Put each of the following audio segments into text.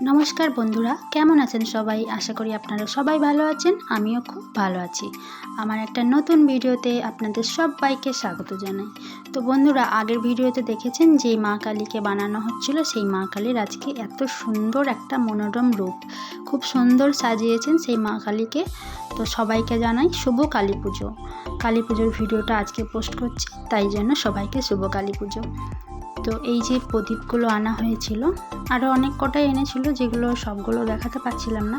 নমস্কার বন্ধুরা, কেমন আছেন সবাই? আশা করি আপনারা সবাই ভালো আছেন। আমিও খুব ভালো আছি। আমার একটা নতুন ভিডিওতে আপনাদের সবাইকে স্বাগত জানাই। তো বন্ধুরা, আগের ভিডিওতে দেখেছেন যে মা কালীকে বানানো হচ্ছিল, সেই মা কালীর আজকে এত সুন্দর একটা মনোরম রূপ, খুব সুন্দর সাজিয়েছেন সেই মা কালীকে। তো সবাইকে জানাই শুভ কালী পুজো। কালী পুজোর ভিডিওটা আজকে পোস্ট করছি, তাই জন্য সবাইকে শুভ কালী পুজো। তো এই যে প্রদীপগুলো আনা হয়েছিল, আরও অনেক কটাই এনেছিল, যেগুলো সবগুলো দেখাতে পারছিলাম না।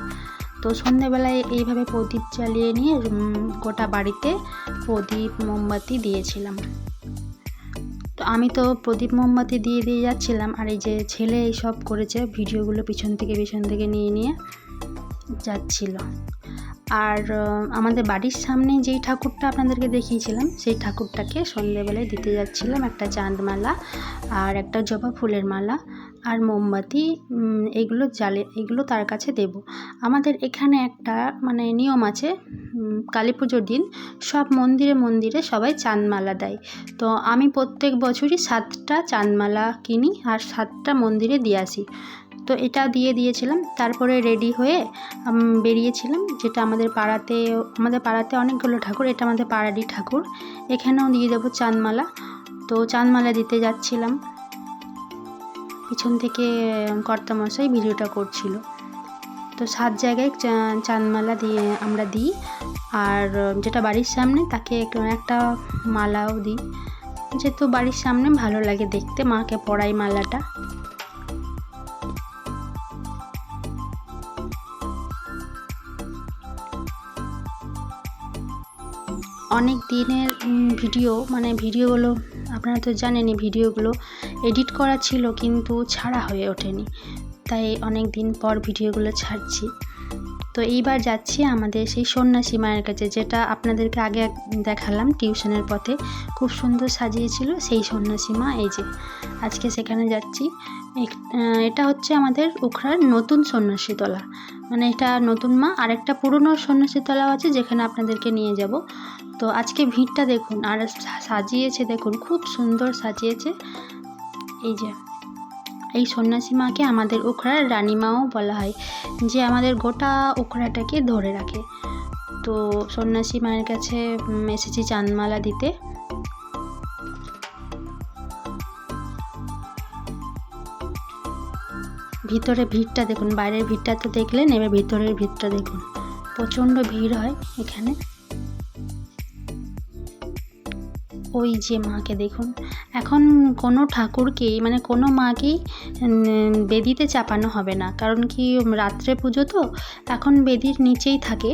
তো সন্ধেবেলায় এইভাবে প্রদীপ জ্বালিয়ে নিয়ে গোটা বাড়িতে প্রদীপ মোমবাতি দিয়েছিলাম। তো আমি তো প্রদীপ মোমবাতি দিয়ে যাচ্ছিলাম, আর এই যে ছেলে এইসব করেছে, ভিডিওগুলো পিছন থেকে নিয়ে যাচ্ছিল। আর আমাদের বাড়ির সামনে যেই ঠাকুরটা আপনাদেরকে দেখিয়েছিলাম, সেই ঠাকুরটাকে সন্ধ্যেবেলায় দিতে যাচ্ছিলাম একটা চাঁদমালা আর একটা জবা ফুলের মালা আর মোমবাতি, এগুলো তার কাছে দেব। আমাদের এখানে একটা নিয়ম আছে, কালী পুজোর দিন সব মন্দিরে সবাই চাঁদমালা দেয়। তো আমি প্রত্যেক বছরই 7টা চাঁদমালা কিনি আর 7টা মন্দিরে দিয়ে আসি। তো এটা দিয়েছিলাম। তারপরে রেডি হয়ে বেরিয়েছিলাম, যেটা আমাদের পাড়াতে অনেকগুলো ঠাকুর, এটা আমাদের পাড়ারই ঠাকুর, এখানেও দিয়ে দেবো চাঁদমালা। তো চাঁদমালা দিতে যাচ্ছিলাম, পিছন থেকে কর্তামশাই ভিডিওটা করছিল। তো 7 জায়গায় চাঁদমালা আমরা দিই, আর যেটা বাড়ির সামনে তাকে একটা মালাও দিই, যেহেতু বাড়ির সামনে ভালো লাগে দেখতে, মাকে পরাই মালাটা। অনেক দিনের ভিডিওগুলো আপনারা তো জানেনই, ভিডিওগুলো এডিট করা ছিল কিন্তু ছাড়া হয়ে ওঠেনি, তাই অনেক দিন পর ভিডিওগুলো ছাড়ছি। তো এইবার যাচ্ছি আমাদের সেই সন্ন্যাসী মায়ের কাছে, যেটা আপনাদেরকে আগে দেখালাম টিউশনের পথে, খুব সুন্দর সাজিয়েছিল সেই সন্ন্যাসী মা। এই যে আজকে সেখানে যাচ্ছি। এটা হচ্ছে আমাদের উখড়ার নতুন সন্ন্যাসী তলা, এটা নতুন মা। আর একটা পুরনো সন্ন্যাসী তলাও আছে, যেখানে আপনাদেরকে নিয়ে যাব। তো আজকে ভিড়টা দেখুন, আর সাজিয়েছে দেখুন, খুব সুন্দর সাজিয়েছে। এই যে এই সন্ন্যাসী মাকে আমাদের উখড়ার রানীমাও বলা হয়, যে আমাদের গোটা উখড়াটাকে ধরে রাখে। তো সন্ন্যাসী মায়ের কাছে এসেছি চাঁদমালা দিতে। ভিতরে ভিড়টা দেখুন, বাইরের ভিড়টা তো দেখলেন, এবার ভিতরের ভিড়টা দেখুন, প্রচণ্ড ভিড় হয় এখানে। ওই যে মাকে দেখুন, এখন কোনো ঠাকুরকেই কোনো মাকেই বেদিতে চাপানো হবে না, কারণ কি রাত্রে পুজো, তো এখন বেদির নিচেই থাকে,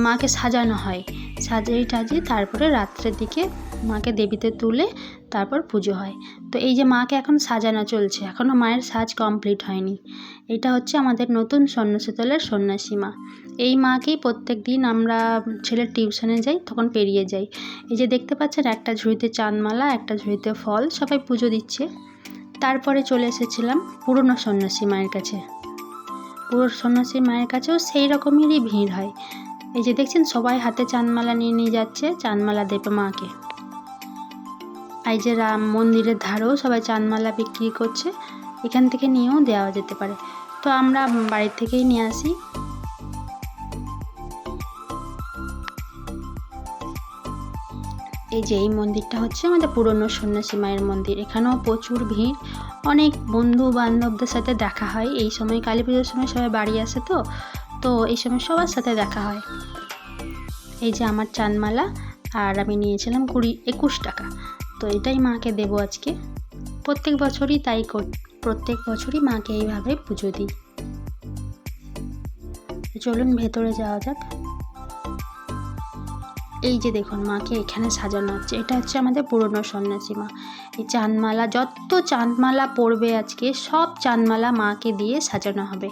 মাকে সাজানো হয়, সাজিয়ে তারপরে রাত্রের দিকে মাকে দেবীতে তুলে তারপর পুজো হয়। তো এই যে মাকে এখন সাজানো চলছে, এখনও মায়ের সাজ কমপ্লিট হয়নি। এটা হচ্ছে আমাদের নতুন সন্ন্যাসীতলার সন্ন্যাসী মা। এই মাকেই প্রত্যেক দিন আমরা ছেলের টিউশনে যাই তখন পেরিয়ে যাই। এই যে দেখতে পাচ্ছেন, একটা ঝুড়িতে চাঁদমালা, একটা ঝুড়িতে ফল, সবাই পুজো দিচ্ছে। তারপরে চলে এসেছিলাম পুরনো সন্ন্যাসী মায়ের কাছে। পুরনো সন্ন্যাসী মায়ের কাছেও সেই রকমেরই ভিড় হয়। এই যে দেখছেন, সবাই হাতে চাঁদমালা নিয়ে যাচ্ছে, চাঁদমালা দেবে মাকে। এই যে রাম মন্দিরের ধারেও সবাই চাঁদমালা বিক্রি করছে, এখান থেকে নিয়েও দেওয়া যেতে পারে। তো আমরা বাড়ির থেকেই নিয়ে আসি। এই যে এই মন্দিরটা হচ্ছে আমাদের পুরনো সন্ন্যাসী মায়ের মন্দির, এখানেও প্রচুর ভিড়, অনেক বন্ধু বান্ধবদের সাথে দেখা হয় এই সময়, কালী পুজোর সময় সবাই বাড়ি আসে, তো এই সময় সবার সাথে দেখা হয়। এই যে আমার চাঁদমালা, আর আমি নিয়েছিলাম 21 টাকা। তো এটাই মাকে দেবো আজকে, প্রত্যেক বছরই মাকে এইভাবে পুজো দিই। চলুন ভেতরে যাওয়া যাক। এই যে দেখুন, মাকে এখানে সাজানো হচ্ছে, এটা হচ্ছে আমাদের পুরনো সন্ন্যাসী মা। এই চাঁদমালা, যত চাঁদমালা পড়বে আজকে, সব চাঁদমালা মাকে দিয়ে সাজানো হবে,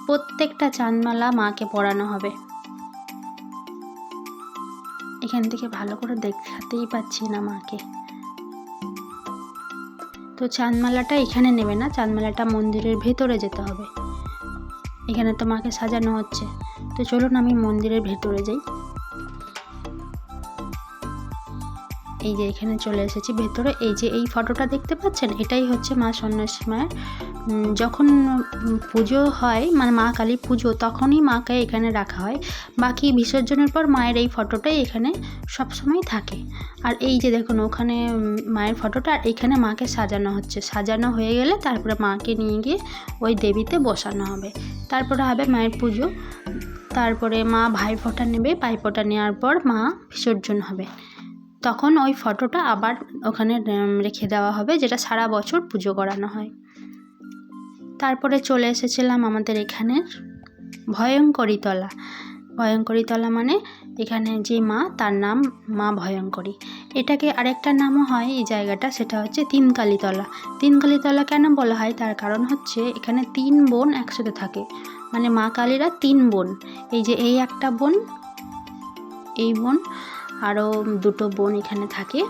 প্রত্যেকটা চাঁদমালা মাকে পরানো হবে। এখান থেকে ভালো করে দেখাতেই পাচ্ছি না মাকে। তো চাঁদমালাটা এখানে নেবে না, চাঁদমালাটা মন্দিরের ভেতরে যেতে হবে, এখানে তো মাকে সাজানো হচ্ছে। তো চলুন আমি মন্দিরের ভেতরে যাই। এই যে এখানে চলে এসেছি ভেতরে। এই যে এই ফটোটা দেখতে পাচ্ছেন, এটাই হচ্ছে মা সন্ন্যাসী মায়ের। যখন পুজো হয় মানে মা কালীর পুজো, তখনই মাকে এখানে রাখা হয়। বাকি বিসর্জনের পর মায়ের এই ফটোটাই এখানে সবসময় থাকে। আর এই যে দেখুন ওখানে মায়ের ফটোটা, আর এখানে মাকে সাজানো হচ্ছে। সাজানো হয়ে গেলে তারপরে মাকে নিয়ে গিয়ে ওই দেবীতে বসানো হবে, তারপরে হবে মায়ের পুজো। তারপরে মা ভাইফোঁটা নেবে, ভাইফোঁটা নেওয়ার পর মা বিসর্জন হবে। তখন ওই ফটোটা আবার ওখানে রেখে দেওয়া হবে, যেটা সারা বছর পুজো করানো হয়। তারপরে চলে এসেছিলাম আমাদের এখানের ভয়ঙ্করী তলা। ভয়ঙ্করী তলা মানে এখানে যে মা, তার নাম মা ভয়ঙ্করী। এটাকে আরেকটা নামও হয় এই জায়গাটা, সেটা হচ্ছে তিনকালী তলা। তিনকালী তলা কেন বলা হয়, তার কারণ হচ্ছে এখানে 3 বোন একসাথে থাকে, মানে মা কালীরা 3 বোন। এই যে এই একটা বোন, এই বোন, আরও 2টো বোন এখানে থাকে,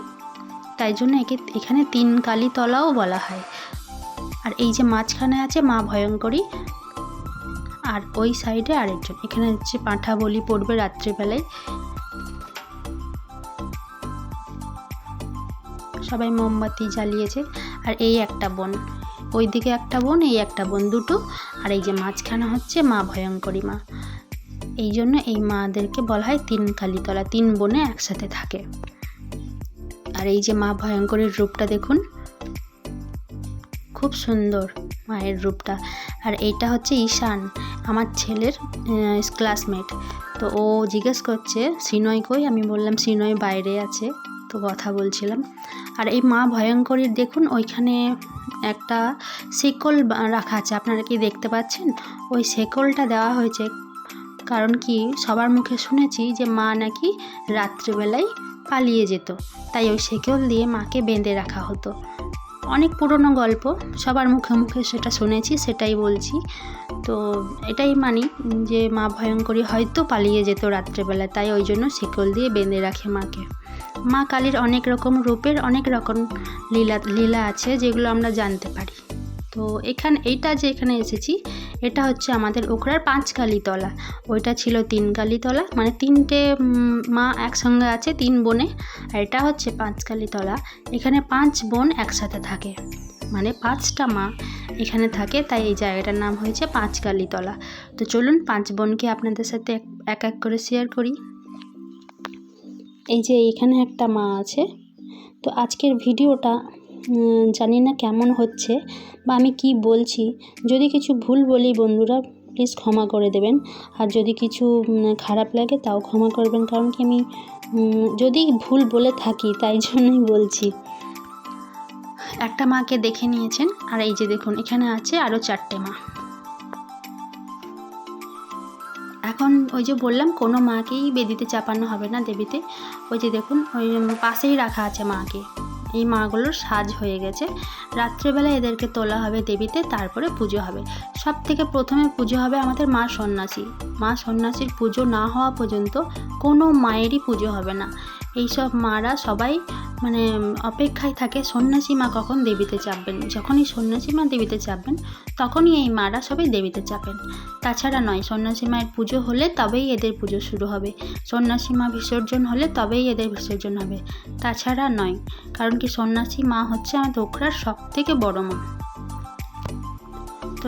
তাই জন্য এখানে তিনকালী তলাও বলা হয়। আর এই যে মাঝখানে আছে মা ভয়ঙ্করী, আর ওই সাইডে আরেকজন। এখানে হচ্ছে পাঁঠা বলি পড়বে রাত্রিবেলায়, সবাই মোমবাতি জ্বালিয়েছে। আর এই একটা বোন, ওইদিকে একটা বোন, এই একটা বোন, 2টো। আর এই যে মাঝখানে হচ্ছে মা ভয়ঙ্করী মা। এই জন্য এই মাদেরকে বলা হয় তিনকালীতলা, 3 বোনে একসাথে থাকে। আর এই যে মা ভয়ঙ্করীর রূপটা দেখুন, খুব সুন্দর মায়ের রূপটা। আর এইটা হচ্ছে ঈশান, আমার ছেলের ক্লাসমেট। তো ও জিজ্ঞেস করছে শ্রীনয় কই, আমি বললাম শ্রীনয় বাইরে আছে, তো কথা বলছিলাম। আর এই মা ভয়ঙ্করীর দেখুন ওইখানে একটা শেকল রাখা আছে, আপনারা কি দেখতে পাচ্ছেন? ওই শেকলটা দেওয়া হয়েছে কারণ কি, সবার মুখে শুনেছি যে মা নাকি রাত্রিবেলায় পালিয়ে যেত, তাই ওই শেকল দিয়ে মাকে বেঁধে রাখা হতো। অনেক পুরনো গল্প, সবার মুখে মুখে সেটা শুনেছি, সেটাই বলছি। তো এটাই মানি যে মা ভয়ঙ্করী হয়তো পালিয়ে যেত রাত্রেবেলায়, তাই ওই জন্য শেকল দিয়ে বেঁধে রাখে মাকে। মা কালীর অনেক রকম রূপের অনেক রকম লীলা আছে, যেগুলো আমরা জানতে পারি। তো এইটা যে এখানে এসেছি, এটা হচ্ছে আমাদের ওখরার 5 কালী তলা। ওইটা ছিল 3 কালী তলা, মানে 3টে মা একসঙ্গে আছে 3 বোনে। আর এটা হচ্ছে 5 কালী তলা, এখানে 5 বোন একসাথে থাকে, মানে 5টা মা এখানে থাকে, তাই এই জায়গাটার নাম হয়েছে 5 কালী তলা। তো চলুন 5 বোনকে আপনাদের সাথে এক এক করে শেয়ার করি। এই যে এখানে একটা মা আছে। তো আজকের ভিডিওটা জানি না কেমন হচ্ছে বা আমি কি বলছি, যদি কিছু ভুল বলি বন্ধুরা প্লিজ ক্ষমা করে দেবেন। আর যদি কিছু খারাপ লাগে তাও ক্ষমা করবেন, কারণ কি আমি যদি ভুল বলে থাকি তাই জন্যই বলছি। একটা মাকে দেখে নিয়েছেন, আর এই যে দেখুন এখানে আছে আরও 4টে মা। এখন ওই যে বললাম কোনো মাকেই বেদিতে চাপানো হবে না দেবীতে। ওই যে দেখুন ওই পাশেই রাখা আছে মাকে। এই মাগুলোর সাজ হয়ে গেছে, রাত্রেবেলা এদেরকে তোলা হবে দেবীতে, তারপরে পুজো হবে। সব থেকে প্রথমে পুজো হবে আমাদের মা সন্ন্যাসী। মা সন্ন্যাসীর পুজো না হওয়া পর্যন্ত কোনো মায়েরই পুজো হবে না। এইসব মারা সবাই মানে অপেক্ষায় থাকে সন্ন্যাসী মা কখন দেবীতে চাপবেন। যখনই সন্ন্যাসী মা দেবীতে চাপবেন তখনই এই মারা সবাই দেবীতে চাপেন, তাছাড়া নয়। সন্ন্যাসী মায়ের পুজো হলে তবেই এদের পুজো শুরু হবে, সন্ন্যাসী মা বিসর্জন হলে তবেই এদের বিসর্জন হবে, তাছাড়া নয়। কারণ কি সন্ন্যাসী মা হচ্ছে আমাদের ওখরার সব থেকে বড় মা। তো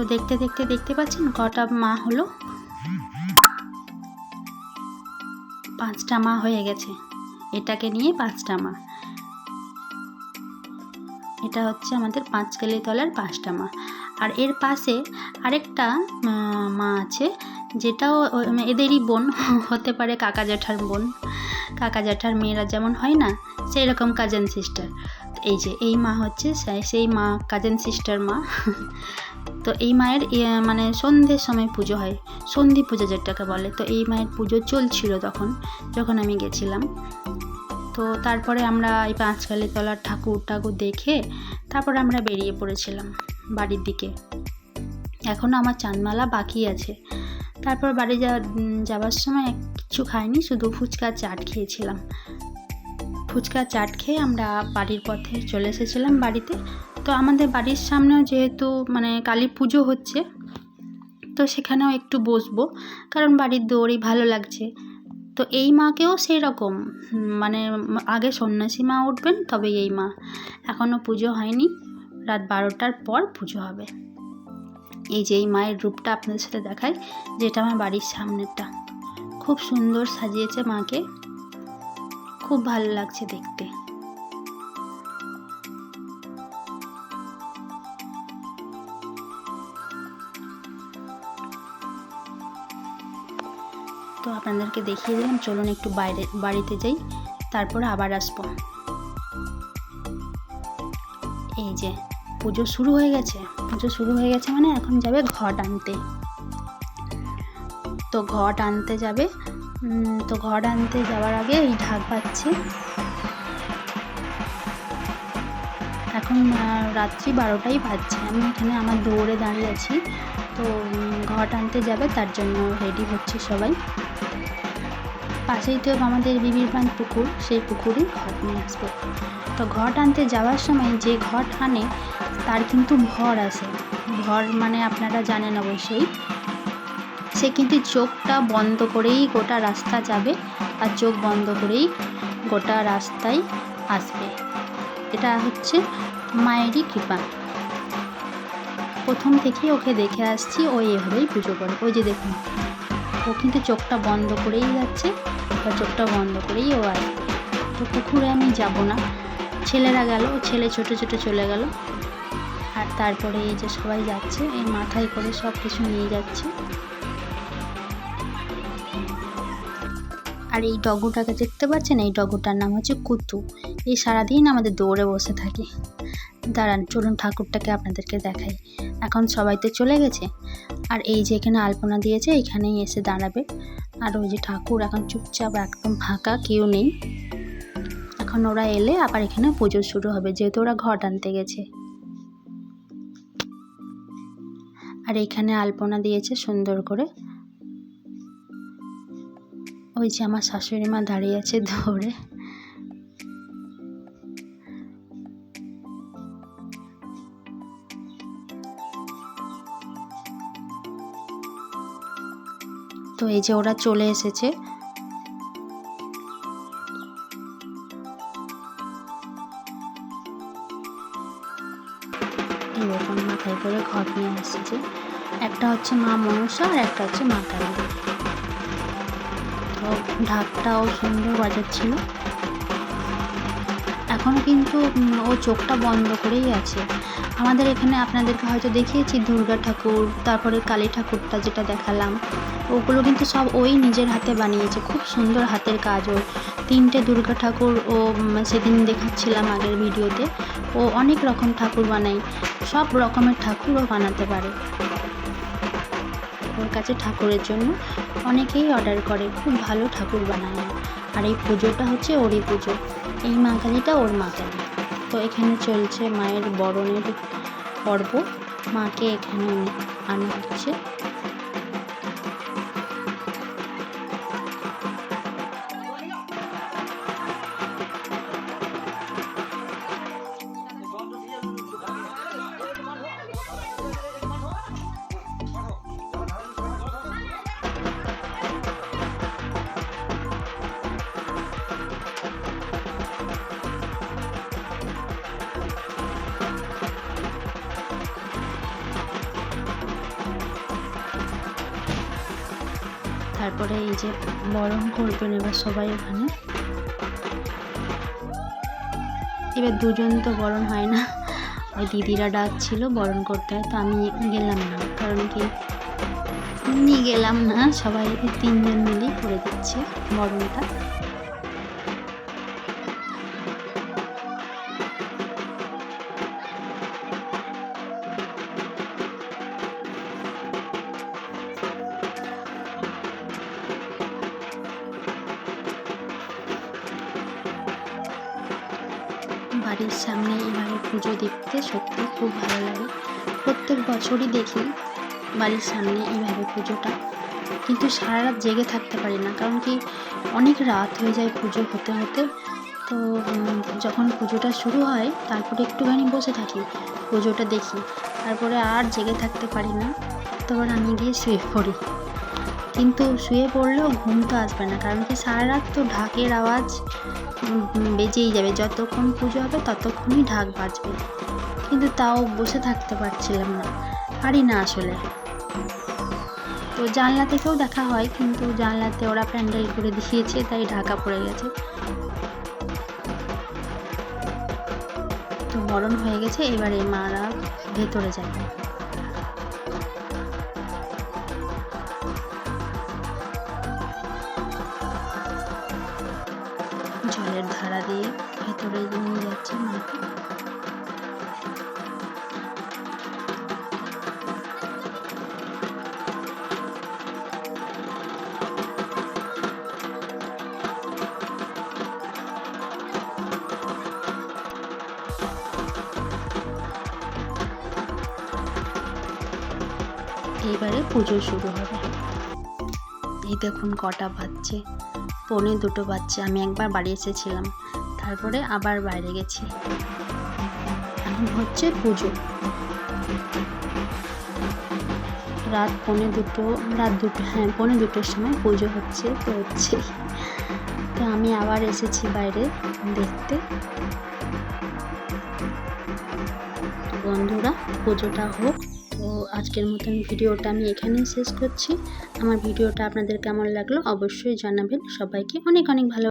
দেখতে পাচ্ছেন কটা মা হলো, 5টা মা হয়ে গেছে। এটাকে নিয়ে 5টা মা। এটা হচ্ছে আমাদের 5 কালী তলার 5টা মা। আর এর পাশে আরেকটা মা আছে, যেটাও এদেরই বোন, হতে পারে কাকা জ্যাঠার বোন। কাকা জ্যাঠার মেয়েরা যেমন হয় না, সেই রকম কাজিন সিস্টার। এই যে এই মা হচ্ছে সেই মা, কাজিন সিস্টার মা। তো এই মায়ের মানে সন্ধ্যের সময় পুজো হয়, সন্ধি পুজো যেটাকে বলে। তো এই মায়ের পুজো চলছিল তখন, যখন আমি গেছিলাম। তো তারপরে আমরা এই 5 কালী তলার ঠাকুর দেখে তারপরে আমরা বেরিয়ে পড়েছিলাম বাড়ির দিকে। এখনও আমার চাঁদমালা বাকি আছে। তারপর বাড়ি যাওয়ার সময় কিছু খাইনি, শুধু ফুচকা চাট খেয়েছিলাম। ফুচকা চাট খেয়ে আমরা বাড়ির পথে চলে এসেছিলাম বাড়িতে। তো আমাদের বাড়ির সামনেও যেহেতু মানে কালী পুজো হচ্ছে, তো সেখানেও একটু বসবো, কারণ বাড়ির দৌড়ই ভালো লাগছে। তো এই মাকেও সেই রকম মানে আগে সন্ন্যাসী মা উঠবেন, তবে এই মা এখনও পুজো হয়নি, রাত 12টার পর পুজো হবে। এই যে এই মায়ের রূপটা আপনাদের সাথে দেখায়, যেটা আমার বাড়ির সামনেরটা। খুব সুন্দর সাজিয়েছে মাকে, খুব ভালো লাগছে দেখতে। তো আপনাদেরকে দেখিয়ে দিলাম, চলুন একটু বাড়িতে যাই, তারপরে আবার আসবো। এই যে পুজো শুরু হয়ে গেছে, মানে এখন যাবে ঘট আনতে। তো ঘট আনতে যাবে, তো ঘট আনতে যাওয়ার আগে এই ঢাক বাজছে। এখন রাত্রি 12টাই বাজছে, আমি এখানে আমার দৌড়ে দাঁড়িয়ে আছি। তো ঘট আনতে যাবে, তার জন্য রেডি হচ্ছে সবাই। পাশেই তো আমাদের বিবির বাঁধ পুকুর, সেই পুকুরে ঘট নিয়ে আসবে। তো ঘট আনতে যাওয়ার সময় যে ঘট আনে তার কিন্তু ভর আসে। ভর মানে আপনারা জানেন অবশ্যই, সে কিন্তু চোখটা বন্ধ করেই গোটা রাস্তা যাবে, আর চোখ বন্ধ করেই গোটা রাস্তায় আসবে। এটা হচ্ছে মায়েরই কৃপা। প্রথম থেকেই ওকে দেখে আসছি, ও এভাবেই পুজো করে। ওই যে দেখুন, ও কিন্তু চোখটা বন্ধ করেই যাচ্ছে, বা চোখটা বন্ধ করেই ও আসবে। তো পুকুরে আমি যাব না, ছেলেরা গেল, ছেলে ছোট ছোট চলে গেল। আর তারপরে এই যে সবাই যাচ্ছে, এই মাথায় করে সব কিছু নিয়ে যাচ্ছে। আর এই ডগুটাকে দেখতে পাচ্ছেন, এই ডগুটার নাম হচ্ছে কুতু। এই সারাদিন আমাদের দৌড়ে বসে থাকে। দাঁড়ান, চলুন ঠাকুরটাকে আপনাদেরকে দেখাই। এখন সবাই তো চলে গেছে, আর এই যে এখানে আলপনা দিয়েছে, এখানেই এসে দাঁড়াবে। আর ওই যে ঠাকুর এখন চুপচাপ একদম ফাঁকা, কেউ নেই। এখন ওরা এলে আবার এখানে পুজো শুরু হবে, যেহেতু ওরা ঘট আনতে গেছে। আর এখানে আলপনা দিয়েছে সুন্দর করে। ওই যে আমার শাশুড়ি মা দাঁড়িয়ে আছে দৌড়ে। তো এই যে ওরা চলে এসেছে। এরকম মাথায় করে ঘট নিয়ে এসেছে, একটা হচ্ছে মা মনসা আর একটা হচ্ছে মা কালী। তো ঢাকটাও সুন্দর বাজাচ্ছিল। এখন কিন্তু ও চোখটা বন্ধ করেই আছে। আমাদের এখানে আপনাদেরকে হয়তো দেখিয়েছি দুর্গা ঠাকুর, তারপরে কালী ঠাকুরটা যেটা দেখালাম, ওগুলো কিন্তু সব ওই নিজের হাতে বানিয়েছে। খুব সুন্দর হাতের কাজ ওর। 3টে দুর্গা ঠাকুর ও সেদিন দেখাচ্ছিলাম আগের ভিডিওতে। ও অনেক রকম ঠাকুর বানায়, সব রকমের ঠাকুর ও বানাতে পারে। ওর কাছে ঠাকুরের জন্য অনেকেই অর্ডার করে, খুব ভালো ঠাকুর বানায়। আর এই পুজোটা হচ্ছে ওরই পুজো, এই মা কালীটা ওর মা কালী। তো এখানে চলছে মায়ের বরণের পর্ব, মাকে এখানে আনা হচ্ছে। তারপরে এই যে বরণ করবেন এবার সবাই ওখানে। এবার দুজন তো বরণ হয় না, ওই দিদিরা ডাকছিল বরণ করতে, তো আমি গেলাম না। কারণ কি নিয়ে গেলাম না, সবাই 3জন মিলেই করে দিচ্ছে বরণটা। বাড়ির সামনে এভাবে পুজো দেখতে সত্যি খুব ভালো লাগে। প্রত্যেক বছরই দেখি বাড়ির সামনে এইভাবে পুজোটা, কিন্তু সারা রাত জেগে থাকতে পারি না, কারণ কি অনেক রাত হয়ে যায় পুজো হতে হতে। তো যখন পুজোটা শুরু হয় তারপরে একটুখানি বসে থাকি, পুজোটা দেখি, তারপরে আর জেগে থাকতে পারি না, তারপর আমি গিয়ে শুয়ে পড়ি। কিন্তু শুয়ে পড়লেও ঘুম তো আসবে না, কারণ কি সারা রাত তো ঢাকের আওয়াজ বেজেই যাবে, যতক্ষণ পুজো হবে ততক্ষণই ঢাক বাজবে। কিন্তু তাও বসে থাকতে পারি না আসলে। তো জানলা থেকেও দেখা হয়, কিন্তু জানলাতে ওরা প্যান্ডেল করে দেখিয়েছে তাই ঢাকা পড়ে গেছে। তো বরণ হয়ে গেছে, এবারে মারা ভেতরে যায়। জলের ধারা দিয়ে ভেতরে নিয়ে যাচ্ছে মাকে। এবারে পুজো শুরু হবে। এই দেখুন কটা বাজছে, 1:45 বাজছে। আমি একবার বাড়ি এসেছিলাম, তারপরে আবার বাইরে গেছি। এখন হচ্ছে পুজো। রাত 1:45, হ্যাঁ 1:45 সময় পুজো হচ্ছে। তো আমি আবার এসেছি বাইরে দেখতে। বন্ধুরা, পুজোটা হোক। তো আজকের মতন ভিডিওটা আমি এখানেই শেষ করছি। আমার ভিডিওটা আপনাদের কেমন লাগলো অবশ্যই জানাবেন। সবাইকে অনেক অনেক ভালো